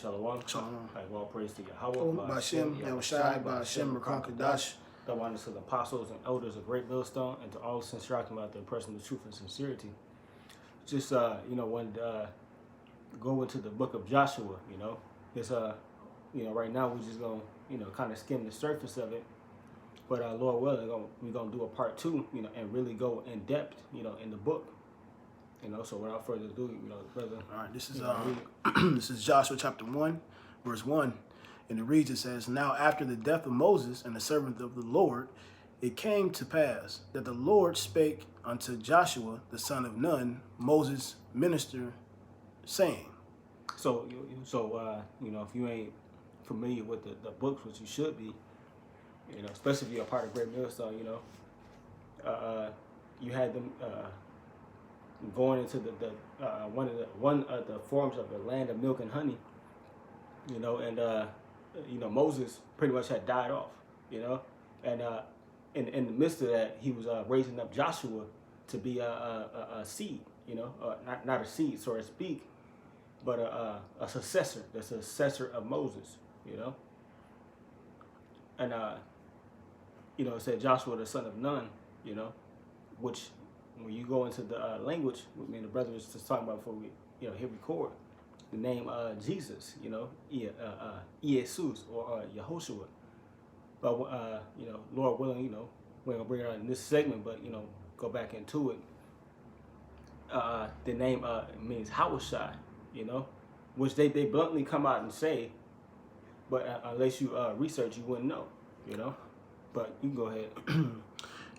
Shalom. Shalom. All praise to Yahweh. Ba'Shem, Yahushai, Ba'Shem, Rakam Kadash. The honors to the apostles and elders of Great Millstone, and to all sincere about their personal truth and sincerity. Just wanted to go into the book of Joshua. It's right now we're just gonna kind of skim the surface of it, but Lord willing, we're gonna do a part 2, and really go in depth, in the book. So without further ado, brother. All right, this is this is Joshua chapter 1, verse 1. And it reads, it says, "Now after the death of Moses and the servant of the Lord, it came to pass that the Lord spake unto Joshua, the son of Nun, Moses' minister, saying." So if you ain't familiar with the books, which you should be, especially if you're a part of Great Millstone, you had them going into the one of the forms of the land of milk and honey, and Moses pretty much had died off, and in the midst of that, he was raising up Joshua to be a seed, not a seed, so to speak, but a successor, the successor of Moses, and it said Joshua the son of Nun, which when you go into the language, me and the brother was just talking about before we hit record, the name Jesus, Jesus or Yehoshua. But Lord willing, we're gonna bring it out in this segment, but go back into it. The name means Hawashai, which they bluntly come out and say, but unless you research, you wouldn't know, But you can go ahead.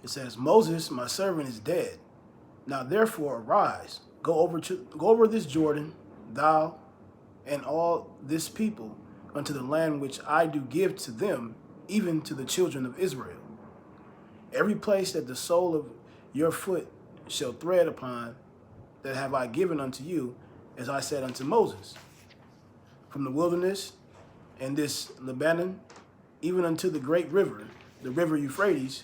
It says, "Moses, my servant, is dead. Now therefore arise, go over this Jordan, thou and all this people, unto the land which I do give to them, even to the children of Israel. Every place that the sole of your foot shall tread upon, that have I given unto you, as I said unto Moses, from the wilderness and this Lebanon, even unto the great river, the river Euphrates,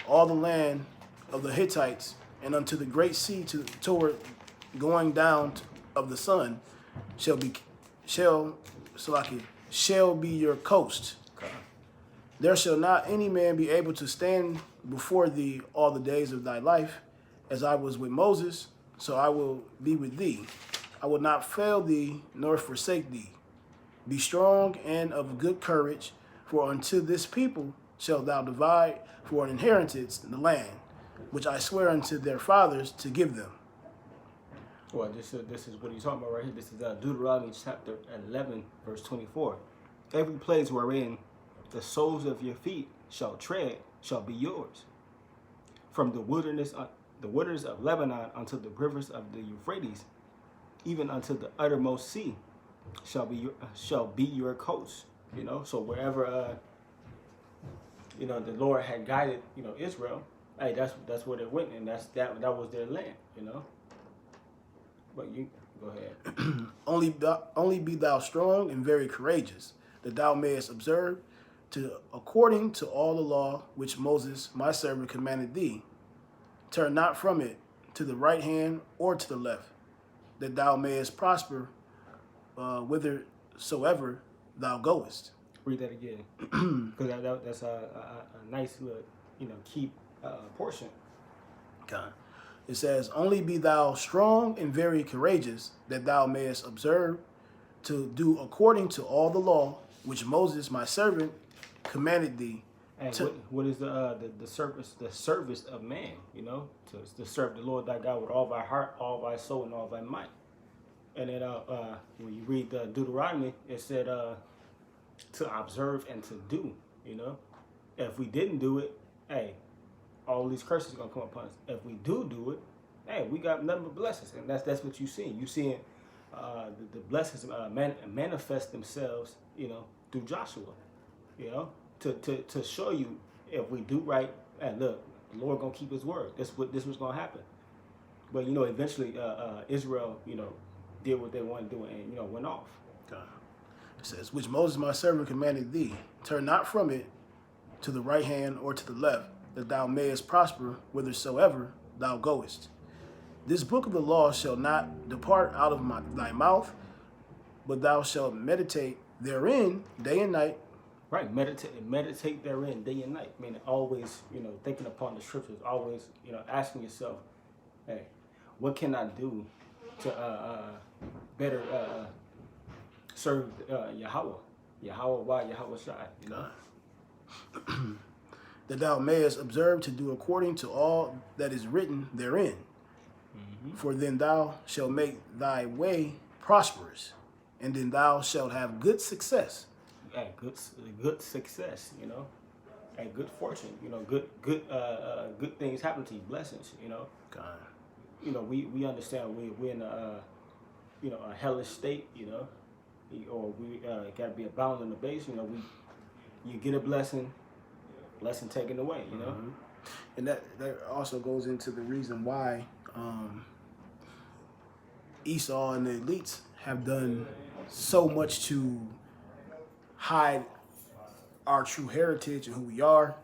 all the land of the Hittites, and unto the great sea toward going down of the sun, shall be your coast. Okay. There shall not any man be able to stand before thee all the days of thy life. As I was with Moses, so I will be with thee. I will not fail thee nor forsake thee. Be strong and of good courage, for unto this people shalt thou divide for an inheritance the land, which I swear unto their fathers to give them." Well, this is what he's talking about right here. This is Deuteronomy chapter 11, verse 24. "Every place wherein the soles of your feet shall tread shall be yours. From the wilderness of Lebanon unto the rivers of the Euphrates, even unto the uttermost sea, shall be your coast." So wherever the Lord had guided Israel, hey, that's where they went, and that was their land, But you go ahead. Only be thou strong and very courageous, that thou mayest observe according to all the law which Moses my servant commanded thee. Turn not from it to the right hand or to the left, that thou mayest prosper whithersoever thou goest. Read that again, because that's a nice little key portion. Okay. It says, "Only be thou strong and very courageous, that thou mayest observe to do according to all the law which Moses my servant commanded thee." And what is the service of man? To serve the Lord thy God with all thy heart, all thy soul, and all thy might. And then when you read the Deuteronomy, it said to observe and to do. If we didn't do it, hey, all these curses are gonna come upon us. If we do it, hey, we got nothing but blessings, and that's what you see. You seeing the blessings manifest themselves, through Joshua, to show you if we do right. And look, the Lord gonna keep His word. This was gonna happen. But eventually, Israel, did what they wanted to do, and went off. Okay. It says, "Which Moses my servant commanded thee, turn not from it to the right hand or to the left, that thou mayest prosper whithersoever thou goest. This book of the law shall not depart out of thy mouth, but thou shalt meditate therein day and night. Right, meditate therein day and night. Meaning always, thinking upon the scriptures. Always, asking yourself, hey, what can I do to better serve Yahweh? Yahweh, why Yahweh Shai? That thou mayest observe to do according to all that is written therein. Mm-hmm. For then thou shalt make thy way prosperous, and then thou shalt have good success. Hey, good success, Hey, good fortune, good things happen to you, blessings, God. We understand we're in a a hellish state, or we got to be abound in the base, you get a blessing taken away, Mm-hmm. And that also goes into the reason why Esau and the elites have done so much to hide our true heritage and who we are.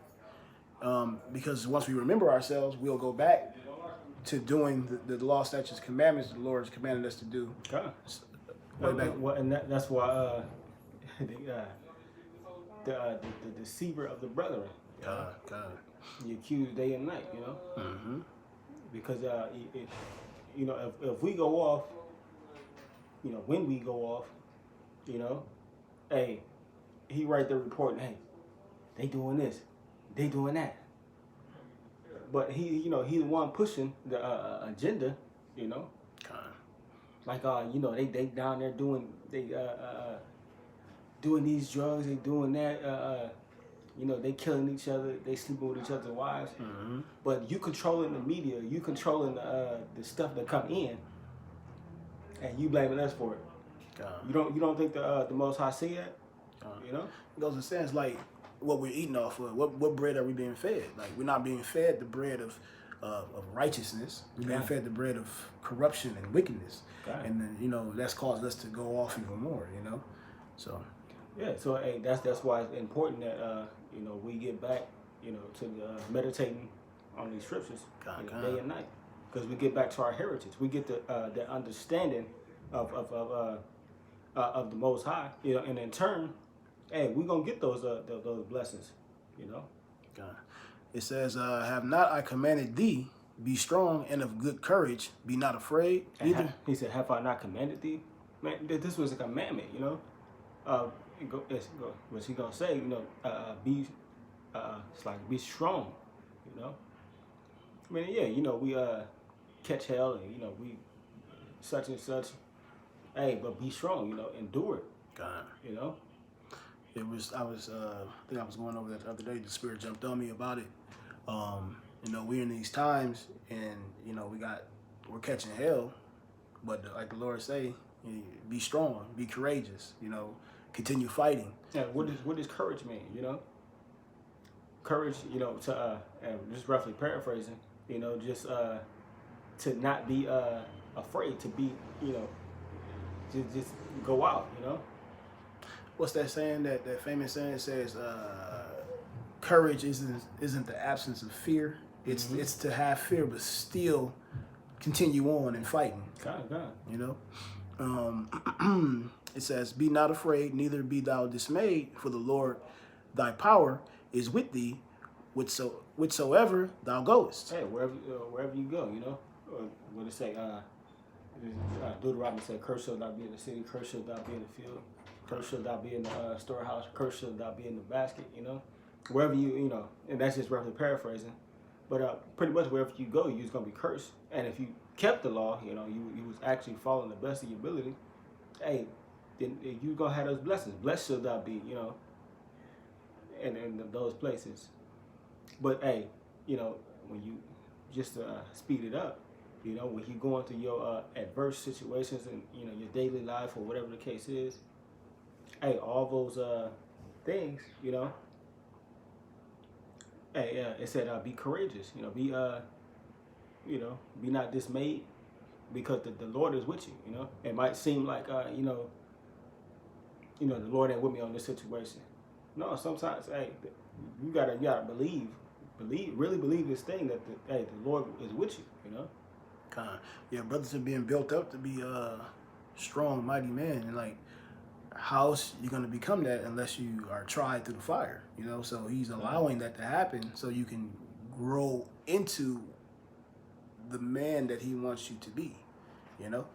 Because once we remember ourselves, we'll go back to doing the law, statutes, commandments the Lord has commanded us to do. God. Way back. Well, and that's why the deceiver of the brethren, God. you accuse day and night, Mm-hmm. because if we go off, when we go off, hey, he write the report, hey, they doing this, they doing that, but he the one pushing the agenda, God. like they down there doing these drugs, they doing that, they killing each other, they sleeping with each other's wives. Mm-hmm. But you controlling the media, you controlling the stuff that come in, and you blaming us for it. God. You don't think the Most High see that? It goes in sense like what we're eating off of. What bread are we being fed? Like we're not being fed the bread of righteousness. We're being fed the bread of corruption and wickedness. God. And then that's caused us to go off even more. So Yeah. So hey, that's why it's important that we get back to meditating on these scriptures day and night, because we get back to our heritage. We get the understanding of the Most High, and in turn, hey, we're gonna get those blessings, God. It says, "Have not I commanded thee? Be strong and of good courage. Be not afraid." Neither. He said, "Have I not commanded thee?" Man, this was a commandment, What's he gonna say? Be, it's like be strong, I mean, yeah, we catch hell, and we such and such. Hey, but be strong, endure it, God. It was. I think I was going over that the other day. The Spirit jumped on me about it. We're in these times, and we're catching hell, but like the Lord say, be strong, be courageous. Continue fighting. Yeah. What does courage mean? Courage, to and just roughly paraphrasing, just to not be afraid, to be, just go out, What's that saying? That famous saying? It says, "Courage isn't the absence of fear. It's to have fear, but still continue on and fighting." God. It says, "Be not afraid, neither be thou dismayed, for the Lord thy power is with thee, whithersoever thou goest." Hey, wherever you go, what it say? Deuteronomy said, "Curse shall not be in the city, curse shall not be in the field, curse shall not be in the storehouse, curse shall not be in the basket." Wherever and that's just roughly paraphrasing, but pretty much wherever you go, you're gonna be cursed. And if you kept the law, you was actually following the best of your ability. Hey, then you gonna have those blessings. Blessed shall thou be, in those places. But hey, when you just speed it up, when you go into your adverse situations and your daily life or whatever the case is, hey, all those things, hey, it said be courageous, be be not dismayed, because the Lord is with you. It might seem like the Lord ain't with me on this situation. No, sometimes, hey, you gotta really believe this thing that the Lord is with you. Yeah, brothers are being built up to be strong, mighty men, and like how else you going to become that unless you are tried through the fire? You know, so he's allowing that to happen so you can grow into the man that he wants you to be. You know,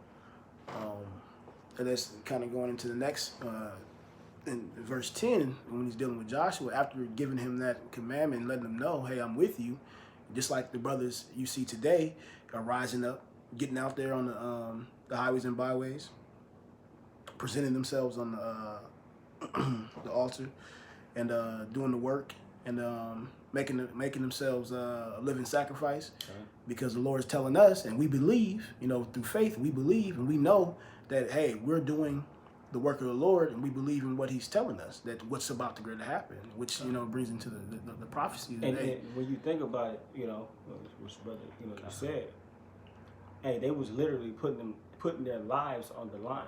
and that's kind of going into the next. In verse 10, when he's dealing with Joshua, after giving him that commandment and letting him know, hey, I'm with you, just like the brothers you see today are rising up, getting out there on the highways and byways, presenting themselves on the altar and doing the work and making themselves a living sacrifice, because the Lord is telling us, and we believe, you know, through faith, we believe and we know that, hey, we're doing the work of the Lord, and we believe in what He's telling us, that what's about to happen, which, you know, brings into the prophecy. And when you think about it, you know, which brother, you know, you said, hey, they was literally putting their lives on the line.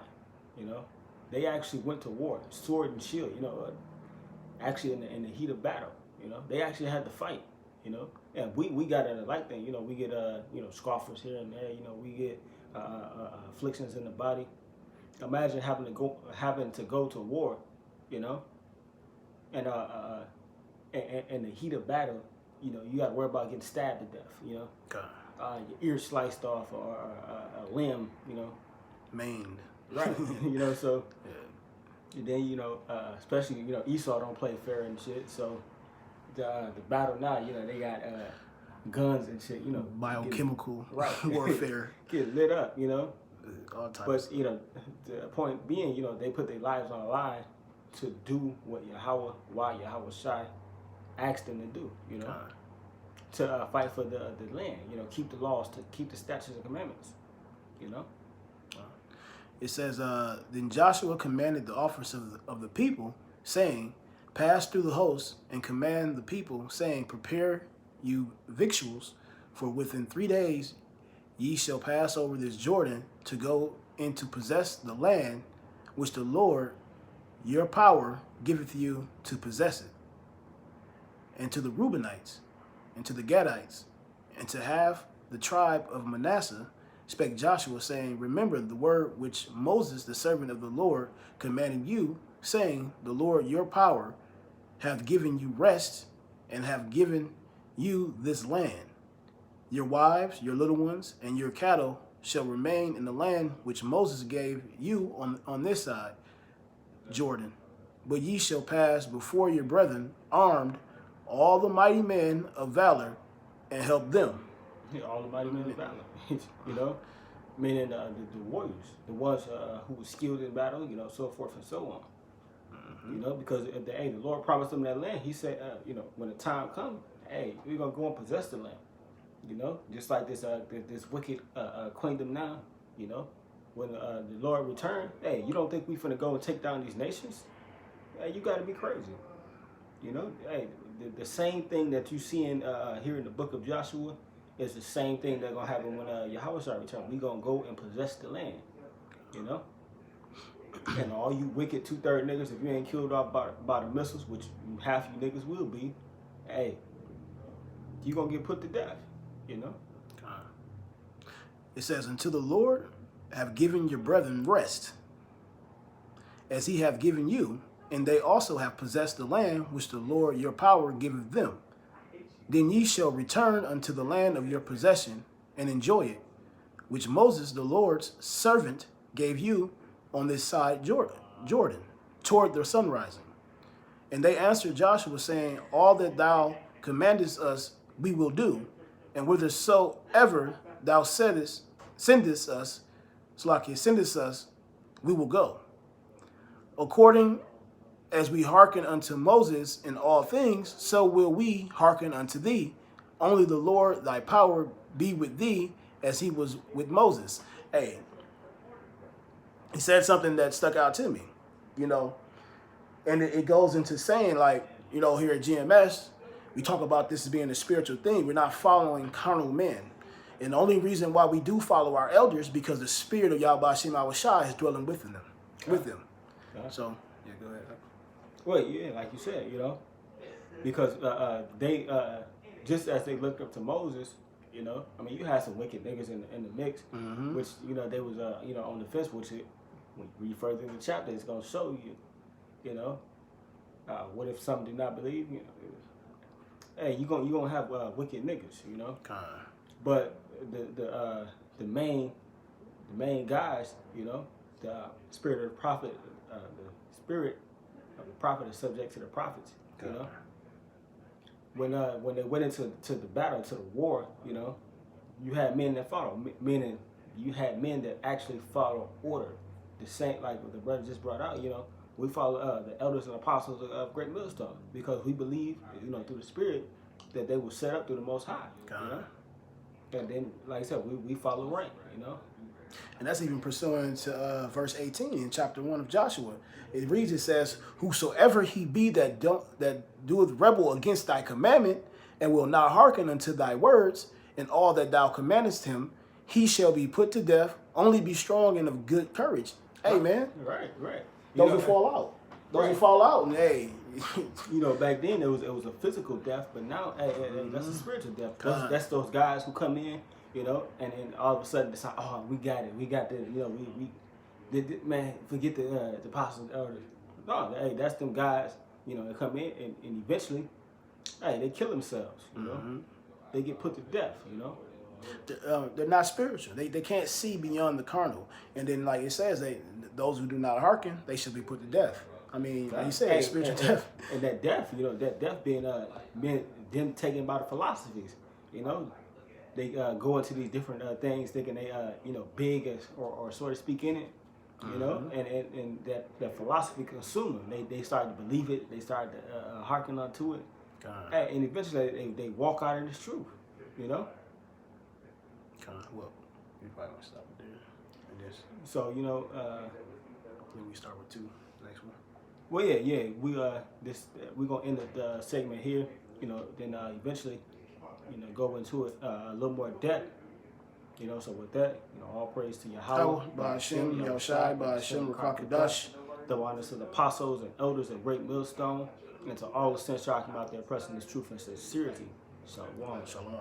You know, they actually went to war, sword and shield. You know, actually in the heat of battle. You know, they actually had to fight. You know, and we got it like that. You know, we get you know, scoffers here and there. You know, we get afflictions in the body. Imagine having to go to war, you know, and in the heat of battle, you know, you got to worry about getting stabbed to death, you know, your ear sliced off or a limb, you know, maimed, right, you know, so and then, you know, especially, you know, Esau don't play fair and shit, so the battle now, you know, they got guns and shit, you know, biochemical warfare, get lit up, you know. All types. But, you know, the point being, you know, they put their lives on the line to do what Yahweh Shai asked them to do, you know, to fight for the land, you know, keep the laws, to keep the statutes and commandments, you know. It says, then Joshua commanded the officers of the people, saying, pass through the host and command the people, saying, prepare you victuals, for within 3 days ye shall pass over this Jordan to go in to possess the land which the Lord your power giveth you to possess it. And to the Reubenites, and to the Gadites, and to half the tribe of Manasseh, spake Joshua, saying, remember the word which Moses, the servant of the Lord, commanded you, saying, the Lord your power hath given you rest, and hath given you this land. Your wives, your little ones, and your cattle shall remain in the land which Moses gave you on this side, Jordan. But ye shall pass before your brethren, armed, all the mighty men of valor, and help them. Yeah, all the mighty men of valor, you know, meaning the warriors, the ones who were skilled in battle, you know, so forth and so on. You know, because the Lord promised them that land. He said, you know, when the time comes, hey, we're gonna go and possess the land. You know, just like this wicked kingdom now, you know, when the Lord returned, hey, you don't think we finna go and take down these nations? Hey, you got to be crazy. You know, hey, the same thing that you see in here in the book of Joshua is the same thing that's gonna happen when Yahweh shall return. We gonna go and possess the land. You know, and all you wicked 2/3 niggas, if you ain't killed off by the missiles, which half you niggas will be, hey, you gonna get put to death. You know, it says, until the Lord have given your brethren rest, as he hath given you, and they also have possessed the land which the Lord your power giveth them. Then ye shall return unto the land of your possession, and enjoy it, which Moses the Lord's servant gave you on this side Jordan, toward the sun rising. And they answered Joshua, saying, all that thou commandest us we will do, and whithersoever thou sendest us, we will go. According as we hearken unto Moses in all things, so will we hearken unto thee. Only the Lord thy power be with thee, as he was with Moses. Hey, he said something that stuck out to me, you know, and it goes into saying, like, you know, here at GMS, we talk about this as being a spiritual thing. We're not following carnal men. And the only reason why we do follow our elders, because the spirit of Yahweh Shai is dwelling with them. So, yeah, go ahead. Well, yeah, like you said, you know, because they, just as they looked up to Moses, you know, I mean, you had some wicked niggas in the mix, which, you know, they was, you know, on the fence with it. when you read further in the chapter, it's gonna show you, you know, what if some do not believe? You know, hey, you gonna have wicked niggas, you know. But the main guys, you know, the spirit of the prophet, the spirit of the prophet is subject to the prophets, you know. When they went into the battle, to the war, you know, you had men that followed, meaning you had men that actually follow order. The same, like what the brother just brought out, you know, we follow the elders and apostles of Great Millstone because we believe, you know, through the Spirit that they were set up through the Most High, you know. And then, like I said, we follow rank, you know. And that's even pursuant to verse 18 in chapter 1 of Joshua. It reads, it says, whosoever he be that doeth rebel against thy commandment, and will not hearken unto thy words, and all that thou commandest him, he shall be put to death. Only be strong and of good courage. Hey, man. Right. Those will fall out. Those will fall out, and hey. You know, back then it was a physical death, but now that's a spiritual death. That's those guys who come in, you know, and then all of a sudden it's like, oh, we got the, you know, we did, man, forget the apostles, the elders. No, hey, that's them guys, you know, they come in and eventually, hey, they kill themselves, you know, they get put to death, you know. They're not spiritual. They can't see beyond the carnal. And then, like it says, those who do not hearken, they should be put to death. I mean, like you said, spiritual death. And that death, you know, that death being them taken by the philosophies, you know. They go into these different things thinking they, you know, big as, or sort of speak in it, you know, and that philosophy consume them. They started to believe it. They started to hearken onto it. And eventually they walk out in this truth, you know. Well, we probably want to stop it there. So, you know, then we start with 2. Next one. Well, yeah. We're gonna end the segment here. You know, then eventually, you know, go into it a little more depth. You know, so with that, you know, all praise to Yahweh, Ba'ashem, Yahushai, Ba'ashem, Rakakadash, the oneness of the apostles and elders of Great Millstone, and to all the saints talking out there pressing this truth and sincerity. Shalom. Shalom.